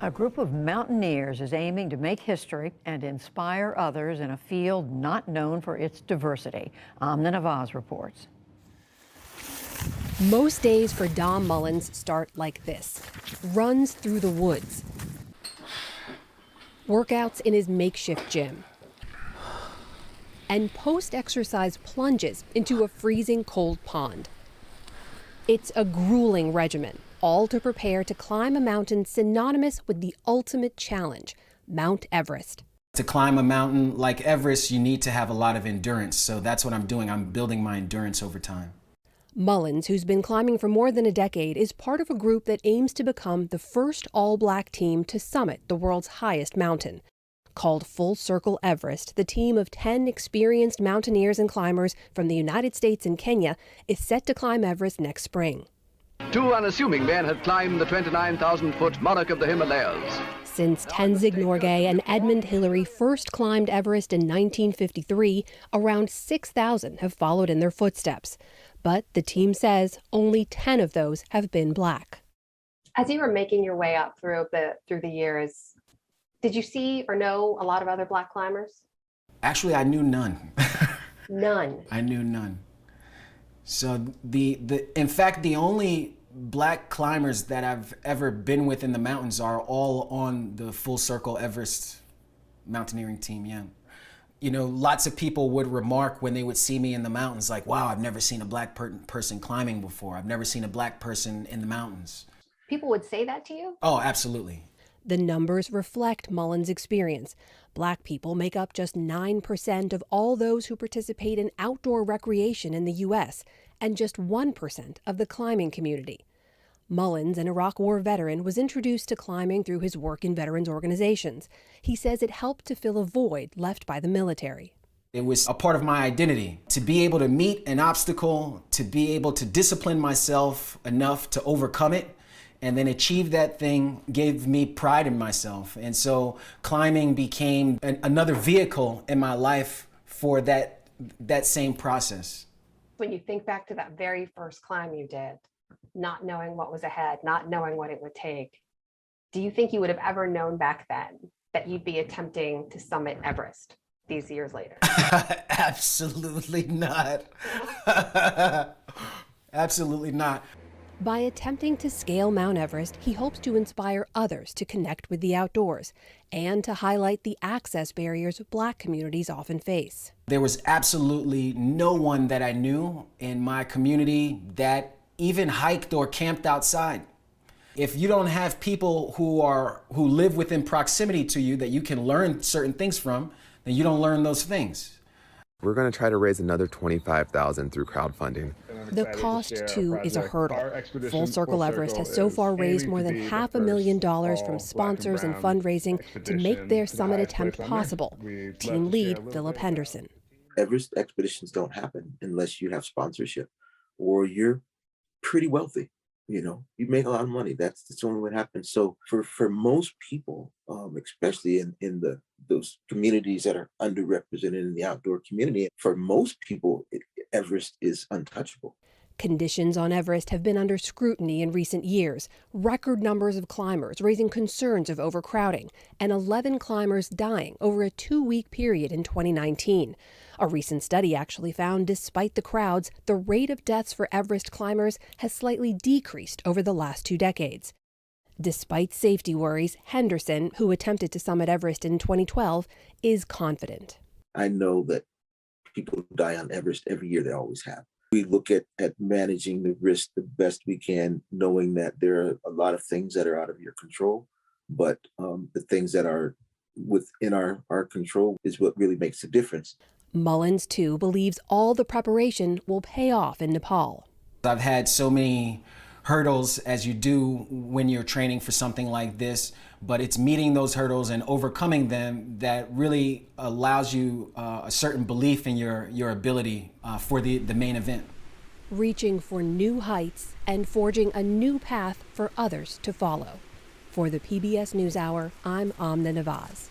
A group of mountaineers is aiming to make history and inspire others in a field not known for its diversity. Amna Nawaz reports. Most days for Dom Mullins start like this: runs through the woods, workouts in his makeshift gym, and post-exercise plunges into a freezing cold pond. It's a grueling regimen, all to prepare to climb a mountain synonymous with the ultimate challenge, Mount Everest. To climb a mountain like Everest, you need to have a lot of endurance. So that's what I'm doing. I'm building my endurance over time. Mullins, who's been climbing for more than a decade, is part of a group that aims to become the first all-black team to summit the world's highest mountain. Called Full Circle Everest, the team of 10 experienced mountaineers and climbers from the United States and Kenya is set to climb Everest next spring. Two unassuming men had climbed the 29,000-foot monarch of the Himalayas. Since Tenzing Norgay and Edmund Hillary first climbed Everest in 1953, around 6,000 have followed in their footsteps. But the team says only 10 of those have been black. As you were making your way up through the years, did you see or know a lot of other black climbers? Actually, I knew none. None. I knew none. So in fact, the only black climbers that I've ever been with in the mountains are all on the Full Circle Everest mountaineering team, yeah. You know, lots of people would remark when they would see me in the mountains, like, wow, I've never seen a black person climbing before. I've never seen a black person in the mountains. People would say that to you? Oh, absolutely. The numbers reflect Mullins' experience. Black people make up just 9% of all those who participate in outdoor recreation in the U.S., and just 1% of the climbing community. Mullins, an Iraq War veteran, was introduced to climbing through his work in veterans organizations. He says it helped to fill a void left by the military. It was a part of my identity to be able to meet an obstacle, to be able to discipline myself enough to overcome it, and then achieve that thing gave me pride in myself. And so climbing became another vehicle in my life for that same process. When you think back to that very first climb you did, not knowing what was ahead, not knowing what it would take, do you think you would have ever known back then that you'd be attempting to summit Everest these years later? Absolutely not. Absolutely not. By attempting to scale Mount Everest, he hopes to inspire others to connect with the outdoors and to highlight the access barriers black communities often face. There was absolutely no one that I knew in my community that even hiked or camped outside. If you don't have people who live within proximity to you that you can learn certain things from, then you don't learn those things. We're going to try to raise another $25,000 through crowdfunding. The cost, too, is a hurdle. Full Circle Everest has so far raised more than $500,000 from sponsors and fundraising to make their summit attempt possible. Team lead Philip Henderson. Everest expeditions don't happen unless you have sponsorship or you're pretty wealthy. You know, you make a lot of money. That's only what happens. So for most people, especially in those communities that are underrepresented in the outdoor community, for most people, Everest is untouchable. Conditions on Everest have been under scrutiny in recent years. Record numbers of climbers raising concerns of overcrowding, and 11 climbers dying over a 2-week period in 2019. A recent study actually found, despite the crowds, the rate of deaths for Everest climbers has slightly decreased over the last 2 decades. Despite safety worries, Henderson, who attempted to summit Everest in 2012, is confident. I know that people die on Everest every year. They always have. We look at managing the risk the best we can, knowing that there are a lot of things that are out of your control, but the things that are within our control is what really makes the difference. Mullins, too, believes all the preparation will pay off in Nepal. I've had so many hurdles, as you do when you're training for something like this, but it's meeting those hurdles and overcoming them that really allows you a certain belief in your ability for the main event. Reaching for new heights and forging a new path for others to follow. For the PBS NewsHour, I'm Amna Nawaz.